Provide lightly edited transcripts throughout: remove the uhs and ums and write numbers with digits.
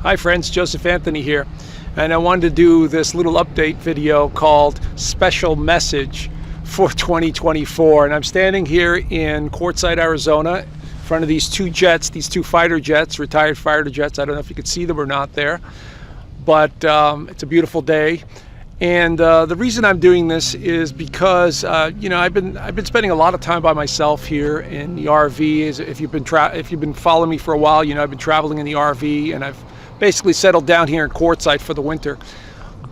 Hi friends, Joseph Anthony here, and I wanted to do this little update video called Special Message for 2024. And I'm standing here in Quartzsite, Arizona, in front of these two jets, these two fighter jets, retired fighter jets. I don't know if you could see them or not there, but it's a beautiful day. And the reason I'm doing this is because I've been spending a lot of time by myself here in the RV. If you've been following me for a while, I've been traveling in the RV, and I've basically settled down here in Quartzsite for the winter.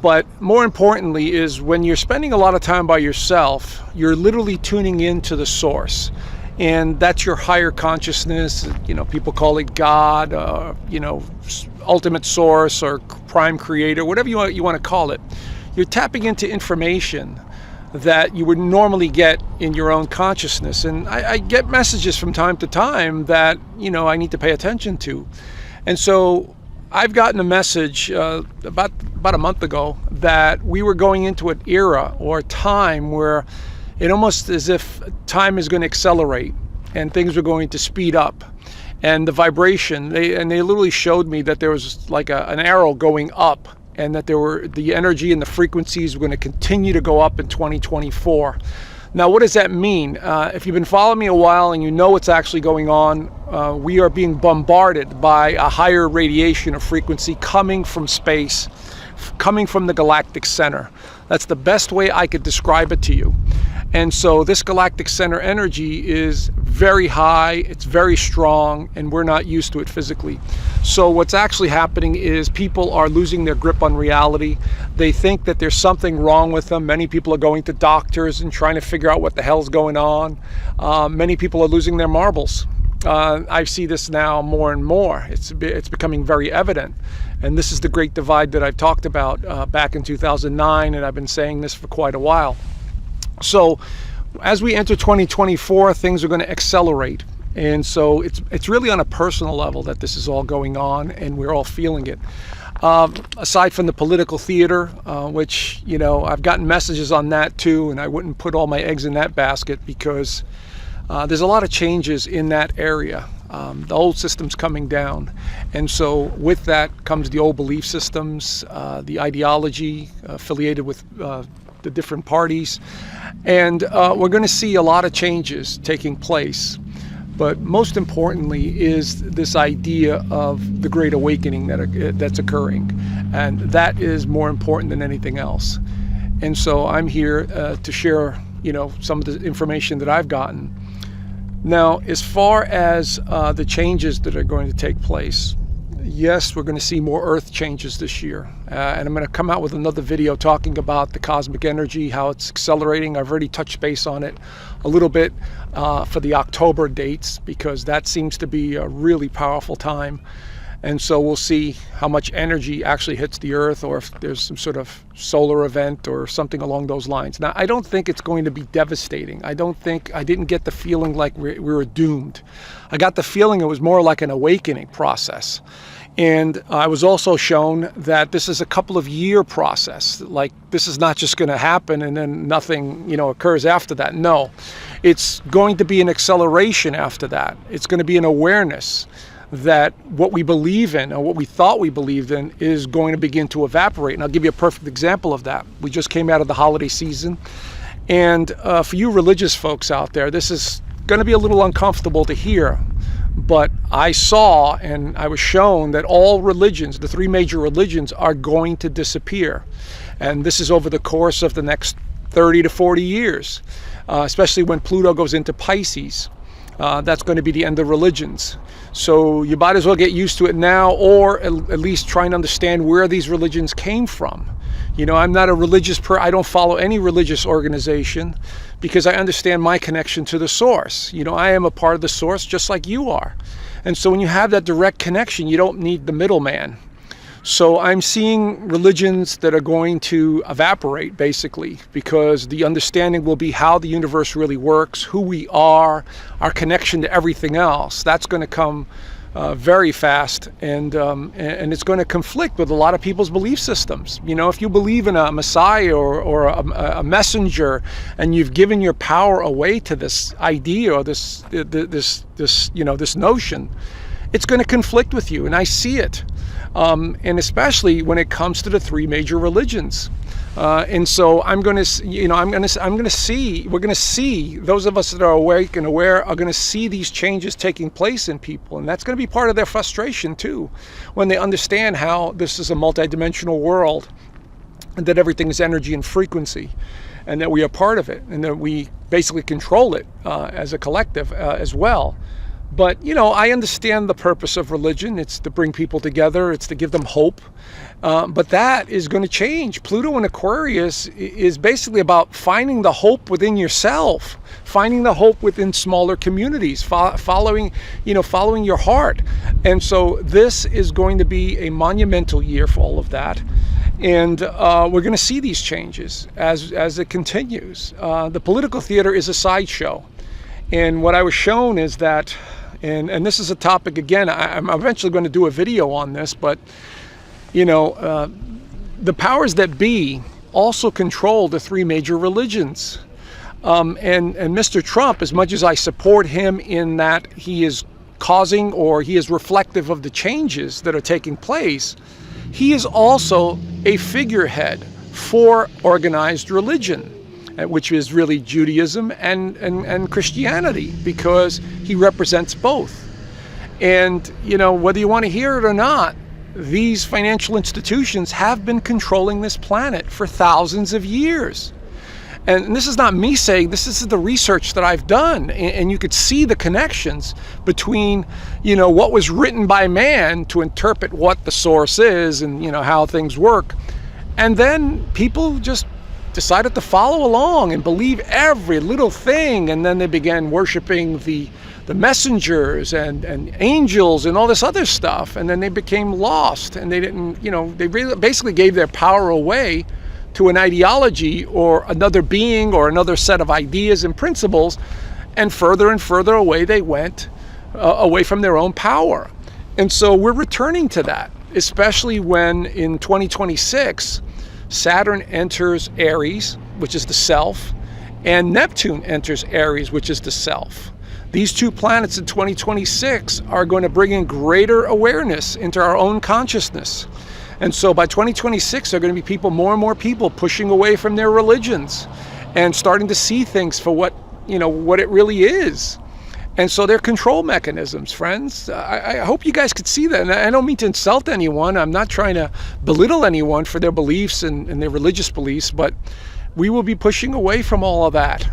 But more importantly is when you're spending a lot of time by yourself, you're literally tuning into the source, and that's your higher consciousness. People call it God, ultimate source or prime creator, whatever you want to call it. You're tapping into information that you would normally get in your own consciousness. And I get messages from time to time that, I need to pay attention to. And so I've gotten a message about a month ago that we were going into an era or a time where it almost as if time is going to accelerate and things are going to speed up. And the vibration, they literally showed me that there was like an arrow going up, and that the energy and the frequencies were going to continue to go up in 2024. Now, what does that mean? If you've been following me a while and you know what's actually going on, we are being bombarded by a higher radiation of frequency coming from space, coming from the galactic center. That's the best way I could describe it to you. And so this galactic center energy is very high, it's very strong, and we're not used to it physically. So what's actually happening is people are losing their grip on reality. They think that there's something wrong with them. Many people are going to doctors and trying to figure out what the hell's going on. Many people are losing their marbles. I see this now more and more. It's becoming very evident. And this is the great divide that I've talked about back in 2009, and I've been saying this for quite a while. So as we enter 2024, things are going to accelerate. And so it's really on a personal level that this is all going on, and we're all feeling it. Aside from the political theater, which, I've gotten messages on that too, and I wouldn't put all my eggs in that basket because there's a lot of changes in that area. The old system's coming down. And so with that comes the old belief systems, the ideology affiliated with the different parties. And we're going to see a lot of changes taking place. But most importantly is this idea of the Great Awakening that's occurring. And that is more important than anything else. And so I'm here to share, some of the information that I've gotten. Now, as far as the changes that are going to take place, yes, we're going to see more Earth changes this year. And I'm going to come out with another video talking about the cosmic energy, how it's accelerating. I've already touched base on it a little bit for the October dates, because that seems to be a really powerful time. And so we'll see how much energy actually hits the Earth, or if there's some sort of solar event or something along those lines. Now, I don't think it's going to be devastating. I didn't get the feeling like we were doomed. I got the feeling it was more like an awakening process. And I was also shown that this is a couple of year process. Like, this is not just going to happen and then nothing, occurs after that. No, it's going to be an acceleration after that. It's going to be an awareness that what we believe in, or what we thought we believed in, is going to begin to evaporate. And I'll give you a perfect example of that. We just came out of the holiday season. And for you religious folks out there, this is going to be a little uncomfortable to hear. But I saw and I was shown that all religions, the three major religions, are going to disappear. And this is over the course of the next 30 to 40 years, especially when Pluto goes into Pisces. That's going to be the end of religions. So you might as well get used to it now, or at least try and understand where these religions came from. I'm not a religious I don't follow any religious organization, because I understand my connection to the source. I am a part of the source just like you are. And so when you have that direct connection, you don't need the middleman. So I'm seeing religions that are going to evaporate, basically, because the understanding will be how the universe really works, who we are, our connection to everything else. That's going to come very fast, and it's going to conflict with a lot of people's belief systems. If you believe in a Messiah or a messenger, and you've given your power away to this idea or this notion, it's going to conflict with you, and I see it. And especially when it comes to the three major religions. And so we're going to see, those of us that are awake and aware are going to see these changes taking place in people. And that's going to be part of their frustration too, when they understand how this is a multidimensional world, and that everything is energy and frequency, and that we are part of it, and that we basically control it as a collective as well. But, I understand the purpose of religion. It's to bring people together. It's to give them hope. But that is going to change. Pluto in Aquarius is basically about finding the hope within yourself, finding the hope within smaller communities, following your heart. And so this is going to be a monumental year for all of that. And we're going to see these changes as it continues. The political theater is a sideshow. And what I was shown is that, and this is a topic, again, I'm eventually going to do a video on this, but, the powers that be also control the three major religions. And Mr. Trump, as much as I support him in that he is causing, or he is reflective of the changes that are taking place, he is also a figurehead for organized religion, which is really Judaism and Christianity, because he represents both. And, whether you want to hear it or not, these financial institutions have been controlling this planet for thousands of years. And this is not me saying, this is the research that I've done. And you could see the connections between, what was written by man to interpret what the source is and, how things work. And then people just decided to follow along and believe every little thing. And then they began worshiping the messengers and angels and all this other stuff. And then they became lost, and they didn't, they really basically gave their power away to an ideology or another being or another set of ideas and principles. And further away they went, away from their own power. And so we're returning to that, especially when in 2026, Saturn enters Aries, which is the self, and Neptune enters Aries, which is the self. These two planets in 2026 are going to bring in greater awareness into our own consciousness. And so by 2026, there are going to be more and more people pushing away from their religions and starting to see things for what it really is. And so they're control mechanisms, friends. I hope you guys could see that. And I don't mean to insult anyone. I'm not trying to belittle anyone for their beliefs and their religious beliefs, but we will be pushing away from all of that.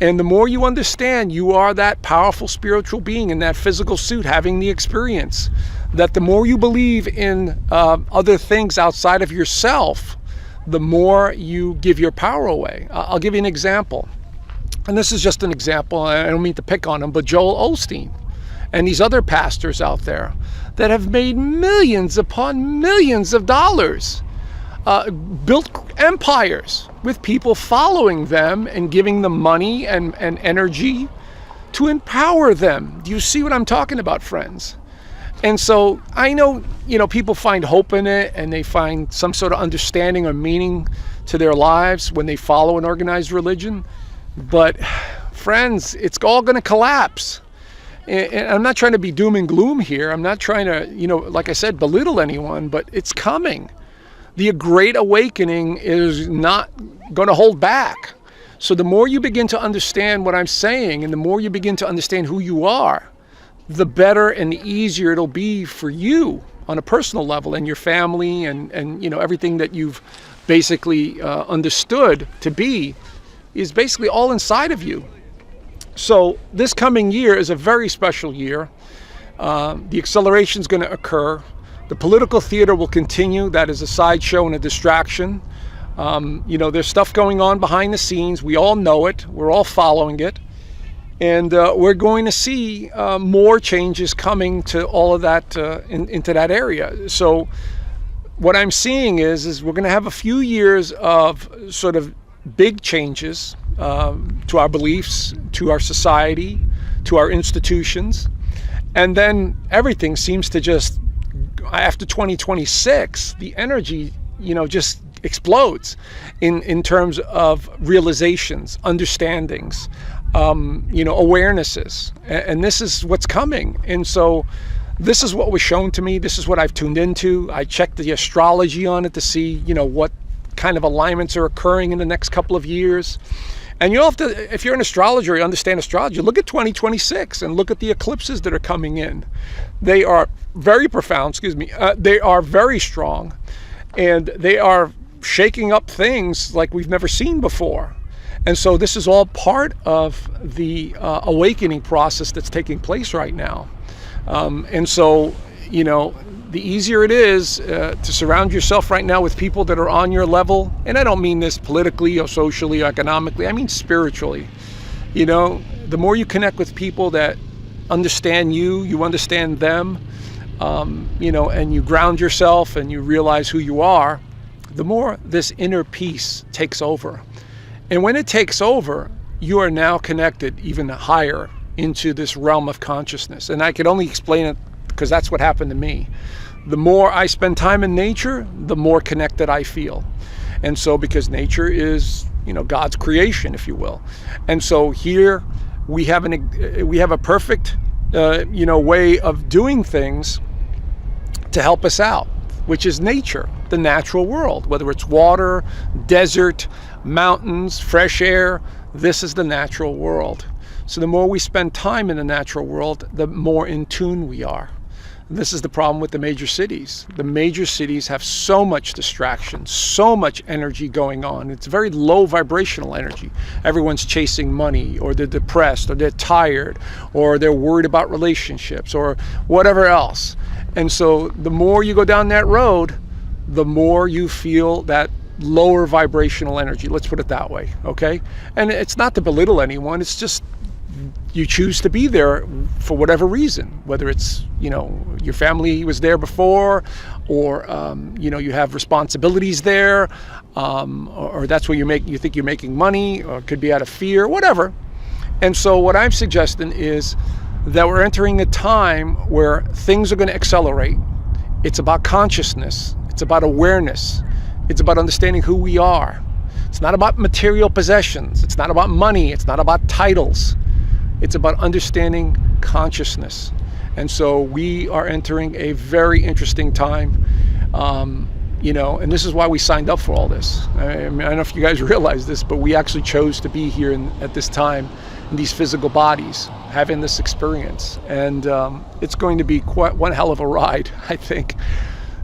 And the more you understand you are that powerful spiritual being in that physical suit having the experience, that the more you believe in other things outside of yourself, the more you give your power away. I'll give you an example. And this is just an example. I don't mean to pick on him, but Joel Osteen and these other pastors out there that have made millions upon millions of dollars, built empires with people following them and giving them money and energy to empower them. Do you see what I'm talking about, friends? And so I know, people find hope in it, and they find some sort of understanding or meaning to their lives when they follow an organized religion. But friends, it's all going to collapse. And I'm not trying to be doom and gloom here. I'm not trying to, like I said, belittle anyone, but it's coming. The Great Awakening is not going to hold back. So the more you begin to understand what I'm saying, and the more you begin to understand who you are, the better and the easier it'll be for you on a personal level, and your family and everything that you've basically understood to be is basically all inside of you. So this coming year is a very special year. The acceleration is going to occur. The political theater will continue. That is a sideshow and a distraction. There's stuff going on behind the scenes. We all know it. We're all following it. And we're going to see more changes coming to all of that, into that area. So what I'm seeing is we're going to have a few years of sort of big changes to our beliefs, to our society, to our institutions. And then everything seems to just, after 2026, the energy, just explodes in terms of realizations, understandings, awarenesses. And this is what's coming. And so this is what was shown to me. This is what I've tuned into. I checked the astrology on it to see, what kind of alignments are occurring in the next couple of years. And you have to, if you're an astrologer, you understand astrology, look at 2026 and look at the eclipses that are coming in. They are very profound, they are very strong, and they are shaking up things like we've never seen before. And so this is all part of the awakening process that's taking place right now. And so, the easier it is to surround yourself right now with people that are on your level, and I don't mean this politically or socially or economically, I mean spiritually. The more you connect with people that understand you understand them, and you ground yourself and you realize who you are, the more this inner peace takes over. And when it takes over, you are now connected even higher into this realm of consciousness. And I could only explain it because that's what happened to me. The more I spend time in nature, the more connected I feel. And so, because nature is, God's creation, if you will. And so here we have a perfect, way of doing things to help us out, which is nature, the natural world, whether it's water, desert, mountains, fresh air. This is the natural world. So the more we spend time in the natural world, the more in tune we are. This is the problem with the major cities. The major cities have so much distraction, so much energy going on. It's very low vibrational energy. Everyone's chasing money, or they're depressed, or they're tired, or they're worried about relationships, or whatever else. And so the more you go down that road, the more you feel that lower vibrational energy. Let's put it that way, okay? And it's not to belittle anyone. It's just you choose to be there for whatever reason, whether it's, your family was there before, or, you have responsibilities there, or that's where you think you're making money, or it could be out of fear, whatever. And so what I'm suggesting is that we're entering a time where things are going to accelerate. It's about consciousness. It's about awareness. It's about understanding who we are. It's not about material possessions. It's not about money. It's not about titles. It's about understanding consciousness. And so we are entering a very interesting time, and this is why we signed up for all this. I don't know if you guys realize this, but we actually chose to be here at this time in these physical bodies, having this experience. And it's going to be quite one hell of a ride, I think.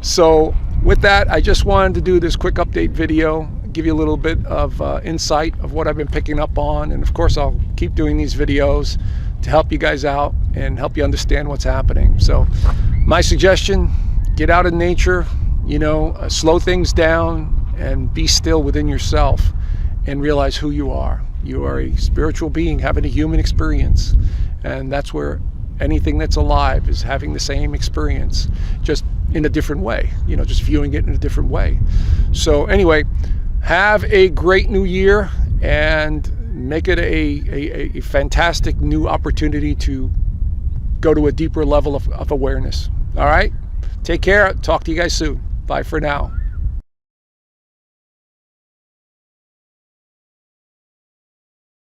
So with that, I just wanted to do this quick update video, give you a little bit of insight of what I've been picking up on. And of course, I'll keep doing these videos to help you guys out and help you understand what's happening. So my suggestion, get out in nature, slow things down and be still within yourself and realize who you are. You are a spiritual being having a human experience. And that's where anything that's alive is having the same experience, just in a different way, just viewing it in a different way. So anyway, have a great new year and make it a fantastic new opportunity to go to a deeper level of awareness. All right? Take care. Talk to you guys soon. Bye for now.